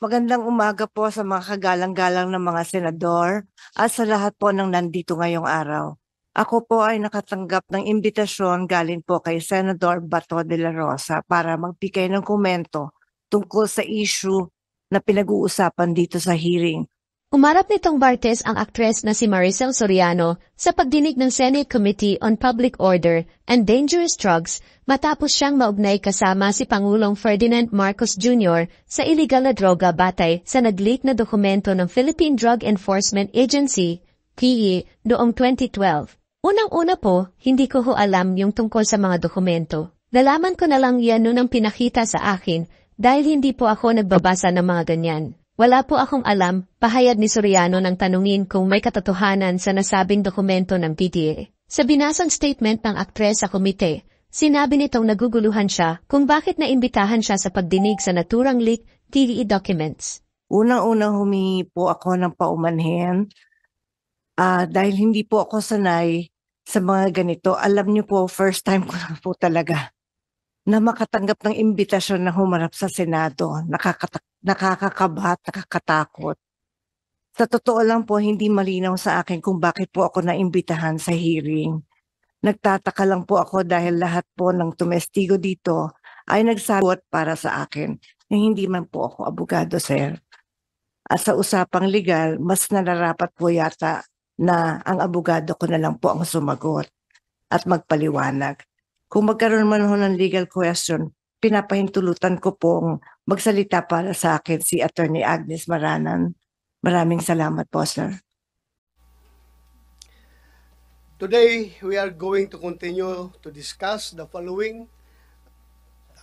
Magandang umaga po sa mga kagalang-galang ng mga senador at sa lahat po ng nandito ngayong araw. Ako po ay nakatanggap ng imbitasyon galing po kay Senador Bato de la Rosa para magbigay ng komento tungkol sa issue na pinag-uusapan dito sa hearing. Umarap nitong Martes ang aktres na si Maricel Soriano sa pagdinig ng Senate Committee on Public Order and Dangerous Drugs matapos siyang maugnay kasama si Pangulong Ferdinand Marcos Jr. sa iligal na droga batay sa nag-leak na dokumento ng Philippine Drug Enforcement Agency, PE, noong 2012. Unang-una po, hindi ko ho alam yung tungkol sa mga dokumento. Nalaman ko na lang yan noon ang pinakita sa akin dahil hindi po ako nagbabasa ng mga ganyan. Wala po akong alam, pahayag ni Soriano nang tanungin kung may katotohanan sa nasabing dokumento ng PDA. Sa binasang statement ng aktres sa komite, sinabi nitong naguguluhan siya kung bakit naimbitahan siya sa pagdinig sa naturang leak PDE documents. Unang-unang humingi po ako ng paumanhin dahil hindi po ako sanay sa mga ganito. Alam niyo po, first time ko na po talaga na makatanggap ng imbitasyon na humarap sa Senado. Nakakakaba at nakakatakot. Sa totoo lang po, hindi malinaw sa akin kung bakit po ako naimbitahan sa hearing. Nagtataka lang po ako dahil lahat po ng tumestigo dito ay nagsagot para sa akin. Hindi man po ako abogado, sir. At sa usapang legal, mas nararapat po yata na ang abogado ko na lang po ang sumagot at magpaliwanag. Kung magkaroon man ho ng legal question, pinapahintulutan ko pong magsalita para sa akin si Attorney Agnes Maranan. Maraming salamat po, sir. Today, we are going to continue to discuss the following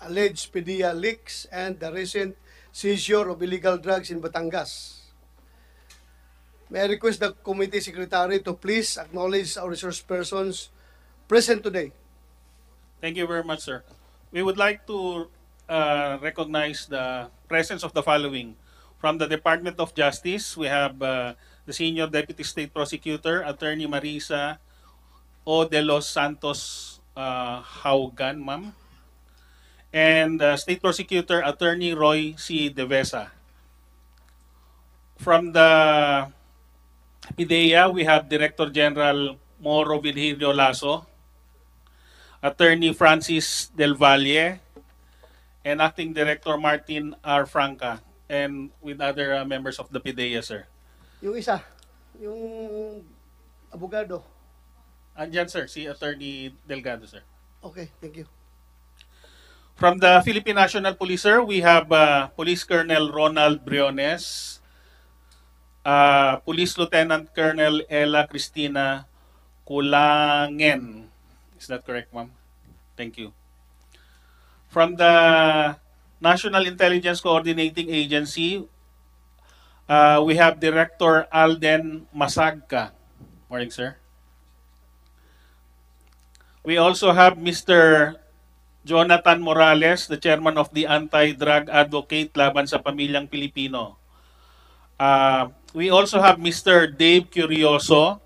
alleged PDEA leaks and the recent seizure of illegal drugs in Batangas. May I request the committee secretary to please acknowledge our resource persons present today. Thank you very much, sir. We would like to recognize the presence of the following. From the Department of Justice, we have the Senior Deputy State Prosecutor, Attorney Marisa O. de los Santos Haugan, ma'am. And State Prosecutor, Attorney Roy C. Devesa. From the PDEA, we have Director General Moro Virgilio Lasso, Attorney Francis Del Valle, and Acting Director Martin R. Franca, and with other members of the PDEA, sir. Yung isa, yung abogado. Andyan, sir, si Attorney Delgado, sir. Okay, thank you. From the Philippine National Police, sir, we have Police Colonel Ronald Briones, Police Lieutenant Colonel Ella Cristina Kulangen. Is that correct, ma'am? Thank you. From the National Intelligence Coordinating Agency, we have Director Alden Masagka. Morning, sir. We also have Mr. Jonathan Morales, the chairman of the Anti-Drug Advocate Laban sa Pamilyang Pilipino. We also have Mr. Dave Curioso.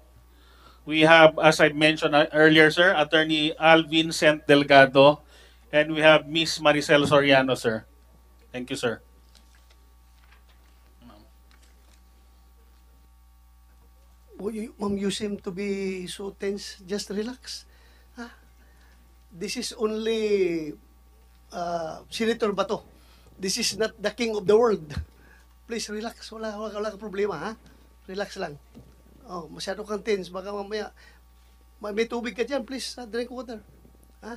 We have, as I mentioned earlier, sir, Attorney Al Vincent Delgado, and we have Miss Maricel Soriano, sir. Thank you, sir. Ma'am, you seem to be so tense. Just relax. Huh? This is only Senator Bato. This is not the king of the world. Please relax. Wala ka problema, ha? Relax lang. Oh, masyado kang tense. Baka mamaya, may tubig ka dyan. Please, drink water. Ha?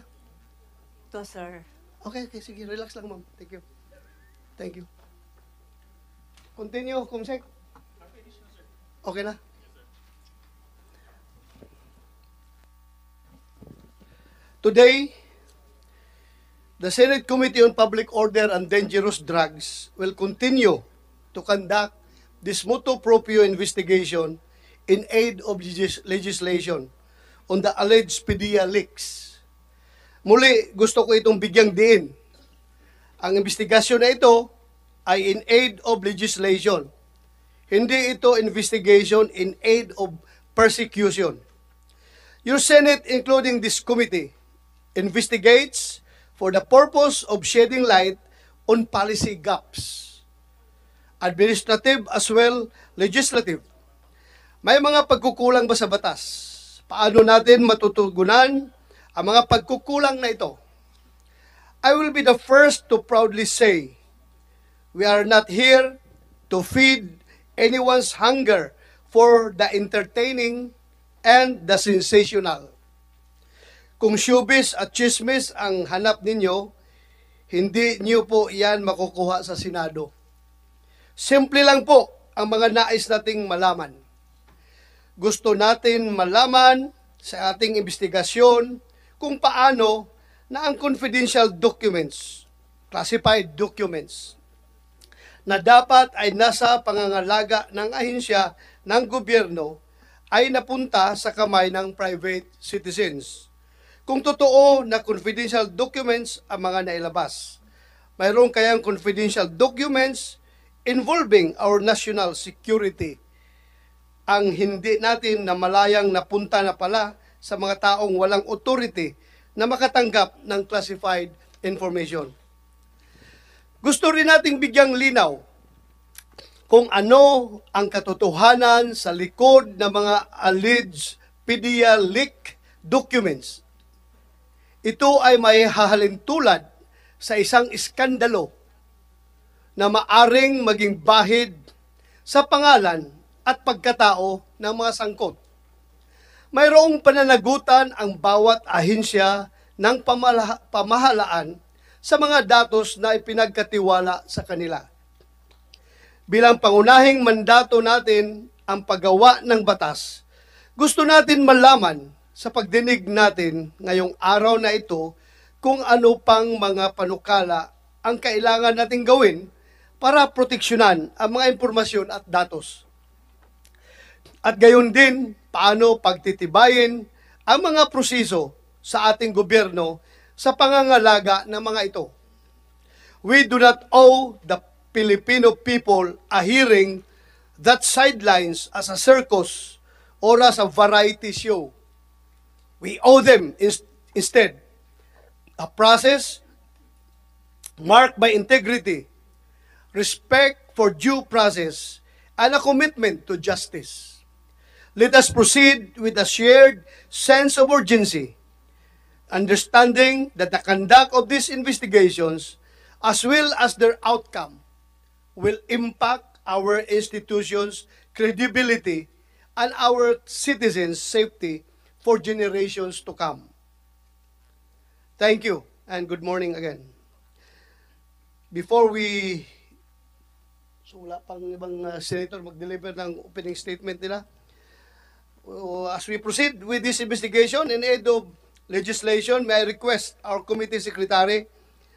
Ito, sir. Okay, sige. Relax lang, ma'am. Thank you. Thank you. Continue, Kumsek. Okay na? Today, the Senate Committee on Public Order and Dangerous Drugs will continue to conduct this motu proprio investigation in aid of legislation on the alleged PDEA leaks. Muli, gusto ko itong bigyang diin. Ang investigasyon na ito ay in aid of legislation. Hindi ito investigation in aid of persecution. Your Senate, including this committee, investigates for the purpose of shedding light on policy gaps. administrative as well, legislative. May mga pagkukulang ba sa batas? Paano natin matutugunan ang mga pagkukulang na ito? I will be the first to proudly say, we are not here to feed anyone's hunger for the entertaining and the sensational. Kung showbiz at chismis ang hanap ninyo, hindi niyo po yan makukuha sa Senado. Simple lang po ang mga nais nating malaman. Gusto natin malaman sa ating investigasyon kung paano na ang confidential documents, classified documents, na dapat ay nasa pangangalaga ng ahensya ng gobyerno ay napunta sa kamay ng private citizens. Kung totoo na confidential documents ang mga nailabas, mayroon kayang confidential documents involving our national security ang hindi natin na malayang napunta na pala sa mga taong walang authority na makatanggap ng classified information. Gusto rin nating bigyang linaw kung ano ang katotohanan sa likod ng mga alleged PDEA leak documents. Ito ay may hahalintulad sa isang iskandalo na maaring maging bahid sa pangalan at pagkatao ng mga sangkot. Mayroong pananagutan ang bawat ahensya ng pamahalaan sa mga datos na ipinagkatiwala sa kanila. Bilang pangunahing mandato natin ang paggawa ng batas, gusto natin malaman sa pagdinig natin ngayong araw na ito kung ano pang mga panukala ang kailangan nating gawin para proteksyonan ang mga impormasyon at datos. At gayon din, paano pagtitibayin ang mga proseso sa ating gobyerno sa pangangalaga ng mga ito. We do not owe the Filipino people a hearing that sidelines as a circus or as a variety show. We owe them instead a process marked by integrity, respect for due process, and a commitment to justice. Let us proceed with a shared sense of urgency, understanding that the conduct of these investigations, as well as their outcome, will impact our institutions' credibility and our citizens' safety for generations to come. Thank you, and good morning again. Before we... So wala pang ibang senator mag-deliver ng opening statement nila. As we proceed with this investigation in aid of legislation, may I request our committee secretary,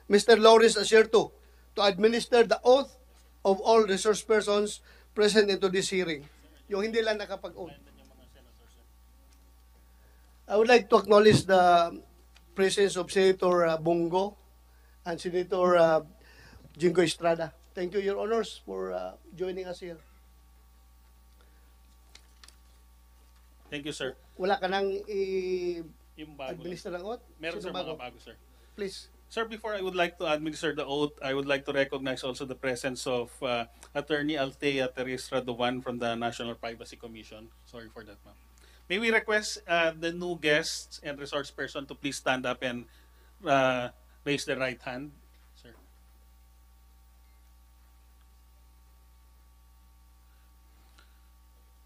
Mr. Lawrence Asierto, to administer the oath of all resource persons present into this hearing. Yung hindi lang nakapag-oath. I would like to acknowledge the presence of Senator Bongo and Senator Jingo Estrada. Thank you, Your Honors, for joining us here. Thank you, sir. Wala ka nang Yung bago. administer ng oath? Meron, Sino sir, mga bago, sir. Please. Sir, before I would like to administer the oath, I would like to recognize also the presence of Attorney Althea Teresa Radovan from the National Privacy Commission. Sorry for that, ma'am. May we request the new guests and resource person to please stand up and raise their right hand, sir.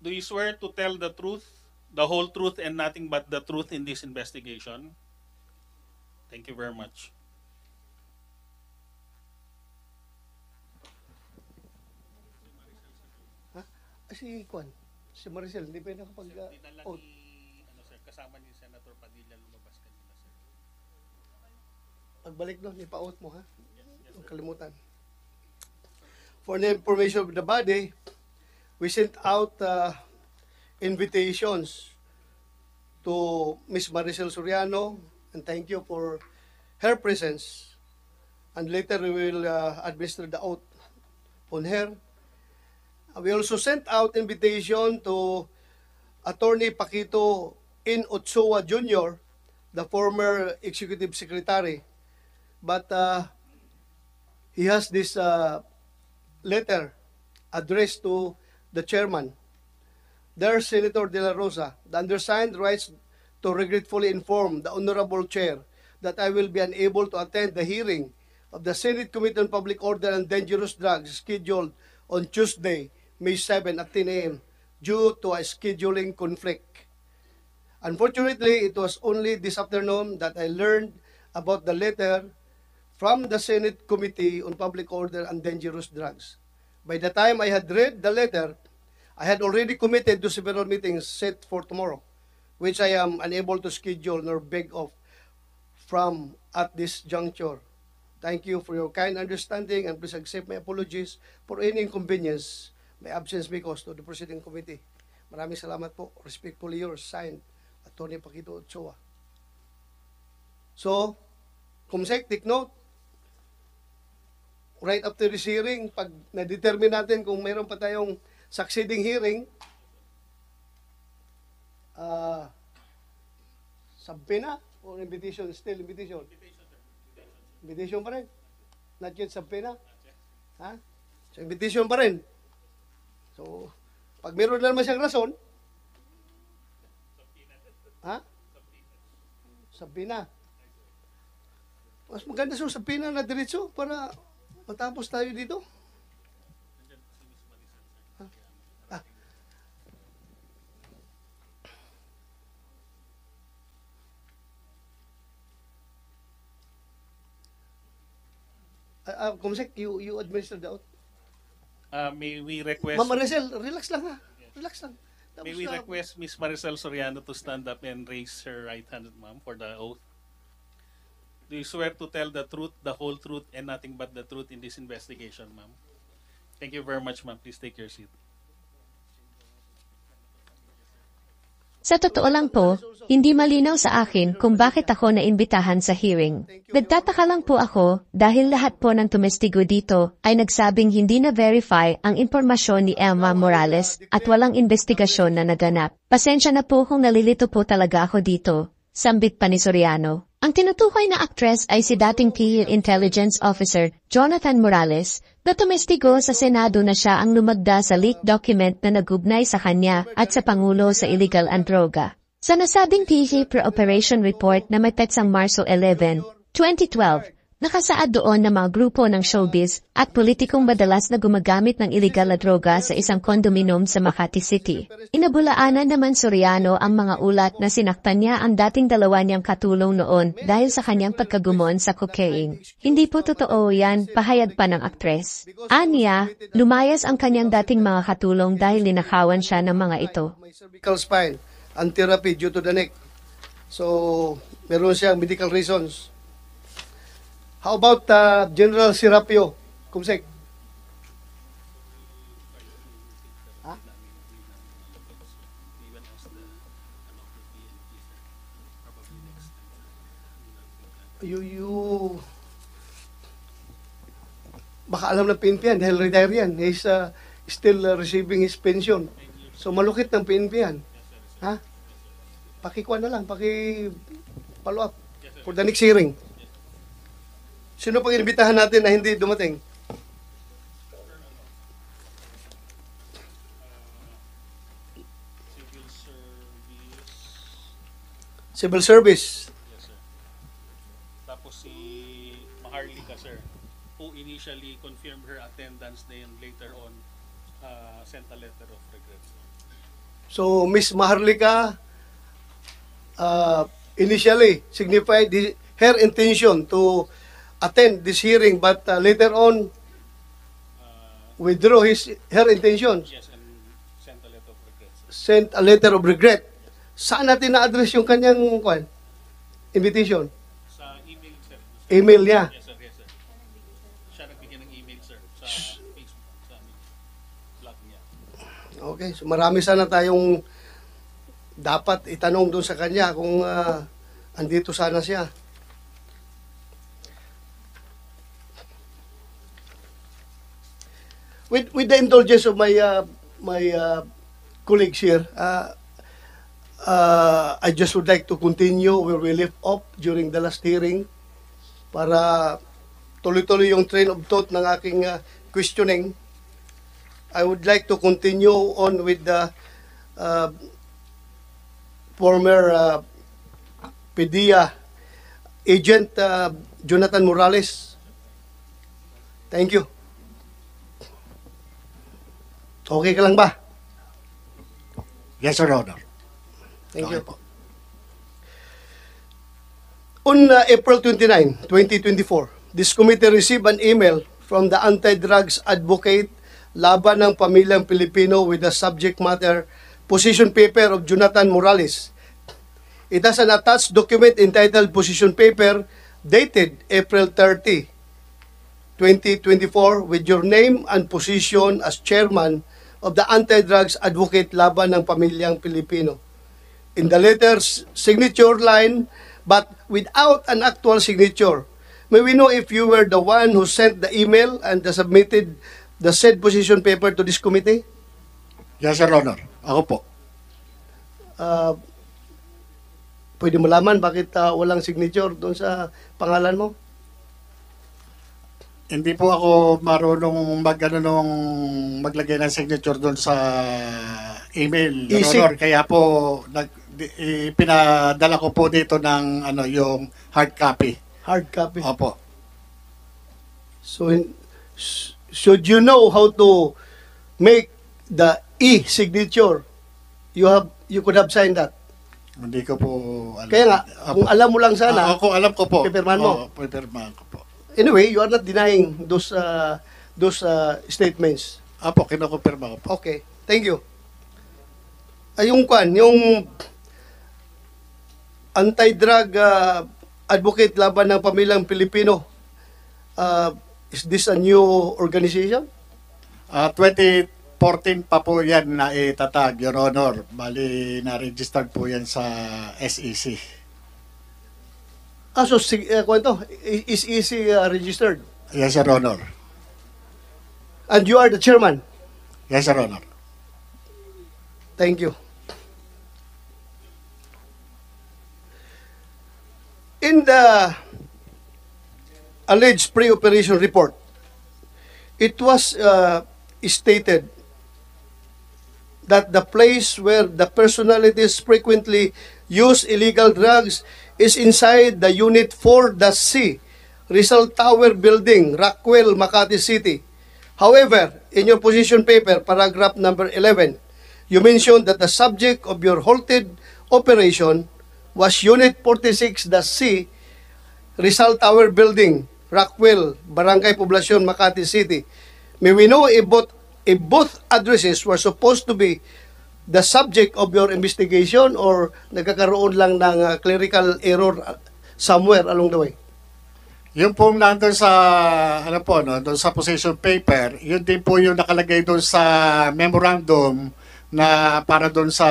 Do you swear to tell the truth, the whole truth, and nothing but the truth in this investigation? Thank you very much. Si Kwan, si Maricel, hindi pa yun nakapag-oath. Kasama ni Senator Padilla lumabas kanina, sir. Pagbalik doon, ipa-oath mo, ha? Huwag kalimutan. For the information of the body, we sent out invitations to Ms. Maricel Soriano, and thank you for her presence. And later we will administer the oath on her. We also sent out invitation to Attorney Paquito In Ochoa Jr., the former executive secretary. But he has this letter addressed to the chairman. Dear Senator De La Rosa, the undersigned writes to regretfully inform the Honorable Chair that I will be unable to attend the hearing of the Senate Committee on Public Order and Dangerous Drugs scheduled on Tuesday, May 7 at 10 a.m. due to a scheduling conflict. Unfortunately, it was only this afternoon that I learned about the letter from the Senate Committee on Public Order and Dangerous Drugs. By the time I had read the letter, I had already committed to several meetings set for tomorrow, which I am unable to schedule nor beg off from at this juncture. Thank you for your kind understanding and please accept my apologies for any inconvenience my absence may cause to the Presiding Committee. Maraming salamat po. Respectfully yours, signed, Atty. Paquito Ochoa. So, Comsec, take note. Right after this hearing, pag na-determine natin kung mayroon pa tayong succeeding hearing, subpoena or invitation? Still invitation? Invitation pa rin? Not yet subpoena? Ha? So, invitation pa rin. So, pag meron na naman siyang rason, ha? Subpoena. Mas maganda sa subpoena na diretso para matapos tayo dito. Comsec, you administer the oath. May we request Ma'am Maricel, relax lang ha. Relax lang. Tapos may we na- request Ms. Maricel Soriano to stand up and raise her right hand, ma'am, for the oath? Do you swear to tell the truth, the whole truth, and nothing but the truth in this investigation, ma'am? Thank you very much, ma'am. Please take your seat. Sa totoo lang po, hindi malinaw sa akin kung bakit ako naimbitahan sa hearing. Nagtataka lang po ako dahil lahat po ng tumestigo dito ay nagsabing hindi na-verify ang impormasyon ni Emma Morales at walang investigasyon na naganap. Pasensya na po kung nalilito po talaga ako dito, sambit pa ni Soriano. Ang tinutukoy na aktres ay si dating PE Intelligence Officer Jonathan Morales na tumestigo sa Senado na siya ang lumagda sa leaked document na nagugnay sa kanya at sa Pangulo sa illegal and droga. Sa nasabing PE Pre-Operation Report na may petsang Marso 11, 2012, nakasaad doon na mga grupo ng showbiz at politikong madalas na gumagamit ng illegal na droga sa isang kondominium sa Makati City. Inabulaanan naman Soriano ang mga ulat na sinaktan niya ang dating dalawa niyang katulong noon dahil sa kanyang pagkagumon sa cocaine. Hindi po totoo yan, pahayag pa ng aktres. Aniya, lumayas ang kanyang dating mga katulong dahil linakawan siya ng mga ito. May cervical spine and therapy due to the neck. So, meron siyang medical reasons. How about General Serapio, Kumsek? Ha? Baka alam ng PNP yan dahil retire yan. He's still receiving his pension. So malukit ng PNP yan. Ha? Pakikuha na lang, paki-follow up for the next hearing. Sino pang inibitahan natin na hindi dumating? Civil Service. Yes, sir. Tapos si Maharlika, sir, who initially confirmed her attendance, then later on sent a letter of regret, sir. So, Miss Maharlika initially signified her intention to attend this hearing, but later on withdrew her intentions. Yes, and sent a letter of regret, sir. Sent a letter of regret. Saan natin na-address yung kanyang invitation? Sa email, sir. Email niya. Yes, sir. Yes, sir. Siya nagbigay ng email, sir, sa Facebook, sa blog niya. Okay, so marami sana tayong dapat itanong doon sa kanya kung andito sana siya. With the indulgence of my colleagues here, I just would like to continue where we left off during the last hearing para tuloy-tuloy yung train of thought ng aking questioning. I would like to continue on with the uh, former PDEA agent Jonathan Morales. Thank you. Okay ka lang ba? Yes, Your Honor. Thank Okay you. po. On April 29, 2024, this committee received an email from the anti-drugs advocate laban ng pamilyang Pilipino with the subject matter position paper of Jonathan Morales. It has an attached document entitled position paper dated April 30, 2024 with your name and position as chairman of the anti-drugs advocate laban ng pamilyang Pilipino. In the letter's signature line, but without an actual signature. May we know if you were the one who sent the email and submitted the said position paper to this committee? Yes, Your Honor. Ako po. Pwede mo laman bakit walang signature doon sa pangalan mo? Hindi po ako marunong maglagay ng signature doon sa email, Your Easy. Honor. Kaya po pinadala ko po dito ng yung hard copy. Hard copy. Opo. So, should you know how to make the e-signature, you could have signed that. Hindi ko po alam. Kaya nga, Opo. kung alam mo lang sana, Kung alam ko po. Pipirmahan mo? Oo, pipirmahan ko po. anyway, you are not denying those statements. Opo, kinukumpirma ko po. Okay, thank you. Ay, yung anti-drug advocate laban ng pamilyang Pilipino, is this a new organization? 2014 pa po yan na itatag, Your Honor. Bali, na-registered po yan sa SEC. So, kwento, is easy registered? Yes, Your Honor. And you are the chairman? Yes, Your Honor. Thank you. In the alleged pre-operation report, it was stated that the place where the personalities frequently use illegal drugs is inside the Unit 4-C, Rizal Tower Building, Rockwell, Makati City. However, in your position paper, paragraph number 11, you mentioned that the subject of your halted operation was Unit 46-C, Rizal Tower Building, Rockwell, Barangay Poblacion, Makati City. May we know if both addresses were supposed to be the subject of your investigation or nagkakaroon lang ng clerical error somewhere along the way? Yung pong nandun sa, doon sa position paper, yun din po yung nakalagay doon sa memorandum na para doon sa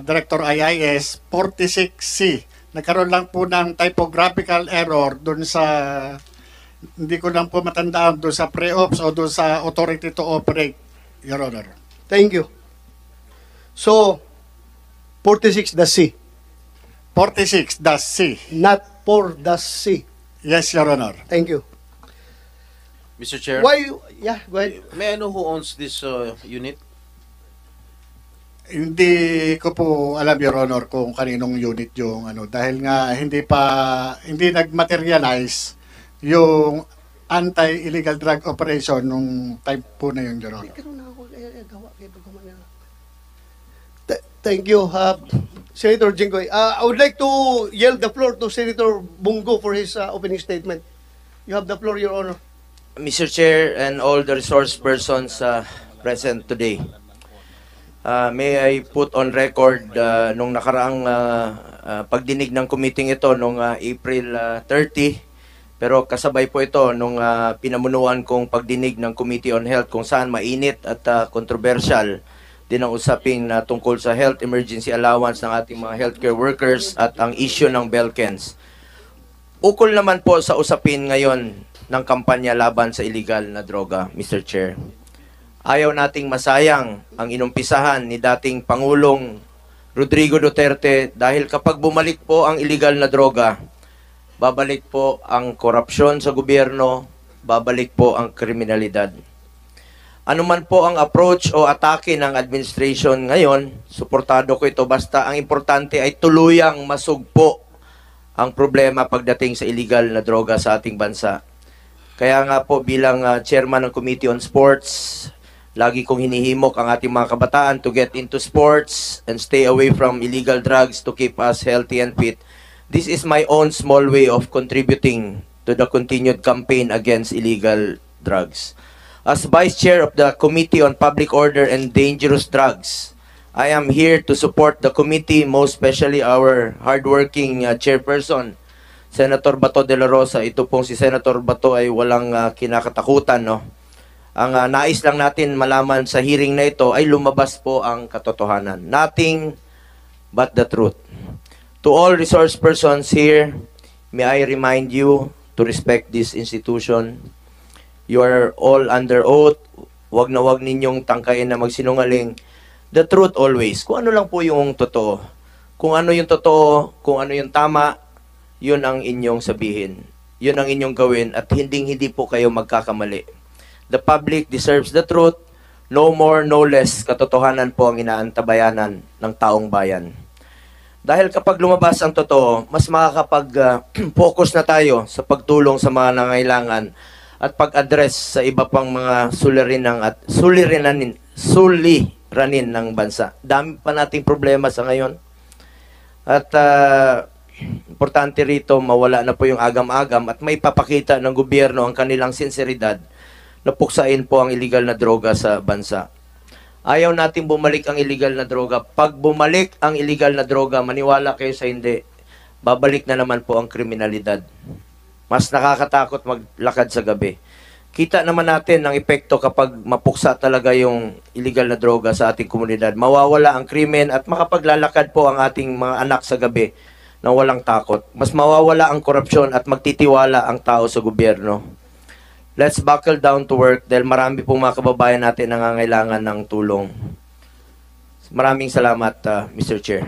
Director IIS 46C. Nagkaroon lang po ng typographical error doon sa, hindi ko lang po matandaan, doon sa pre-ops o doon sa authority to operate, Your Honor. Thank you. So, 46-C, 46-C. not 4-C. Yes, Your Honor. Thank you. Mr. Chair, Why? Yeah, go ahead. may I know who owns this unit? Hindi ko po alam, Your Honor, kung kaninong unit yung dahil nga hindi nag-materialize yung anti-illegal drug operation nung time po na yun, Your Honor. Thank you, Senator Jinggoy. I would like to yield the floor to Senator Bungo for his opening statement. You have the floor, Your Honor. Mr. Chair and all the resource persons present today, may I put on record nung nakaraang pagdinig ng committee ito nung April 30, pero kasabay po ito nung pinamunuan kong pagdinig ng Committee on Health kung saan mainit at controversial din ang usaping tungkol sa health emergency allowance ng ating mga healthcare workers at ang issue ng Belkens. Ukol naman po sa usapin ngayon ng kampanya laban sa illegal na droga, Mr. Chair. Ayaw nating masayang ang inumpisahan ni dating Pangulong Rodrigo Duterte dahil kapag bumalik po ang illegal na droga, babalik po ang korupsyon sa gobyerno, babalik po ang kriminalidad. Ano man po ang approach o atake ng administration ngayon, suportado ko ito basta ang importante ay tuluyang masugpo ang problema pagdating sa illegal na droga sa ating bansa. Kaya nga po bilang chairman ng Committee on Sports, lagi kong hinihimok ang ating mga kabataan to get into sports and stay away from illegal drugs to keep us healthy and fit. This is my own small way of contributing to the continued campaign against illegal drugs. As Vice Chair of the Committee on Public Order and Dangerous Drugs, I am here to support the committee, most especially our hardworking chairperson, Senator Bato de la Rosa. Ito pong si Senator Bato ay walang kinakatakutan, no? Ang nais lang natin malaman sa hearing na ito ay lumabas po ang katotohanan. Nothing but the truth. To all resource persons here, may I remind you to respect this institution. You are all under oath. Wag na wag ninyong tangkayin na magsinungaling. The truth always. Kung ano lang po yung totoo. Kung ano yung totoo, kung ano yung tama, yun ang inyong sabihin. Yun ang inyong gawin at hindi po kayo magkakamali. The public deserves the truth. No more, no less. Katotohanan po ang inaantabayanan ng taong bayan. Dahil kapag lumabas ang totoo, mas makakapag-focus na tayo sa pagtulong sa mga nangailangan at pag-address sa iba pang mga suliranin ng bansa. Dami pa nating problema sa ngayon. At importante rito, mawala na po yung agam-agam at may papakita ng gobyerno ang kanilang sinseridad na puksain po ang illegal na droga sa bansa. Ayaw natin bumalik ang illegal na droga. Pag bumalik ang illegal na droga, maniwala kayo sa hindi, babalik na naman po ang kriminalidad. Mas nakakatakot maglakad sa gabi. Kita naman natin ang epekto kapag mapuksa talaga yung illegal na droga sa ating komunidad. Mawawala ang krimen at makapaglalakad po ang ating mga anak sa gabi na walang takot. Mas mawawala ang korupsyon at magtitiwala ang tao sa gobyerno. Let's buckle down to work dahil marami pong mga kababayan natin nangangailangan ng tulong. Maraming salamat, Mr. Chair.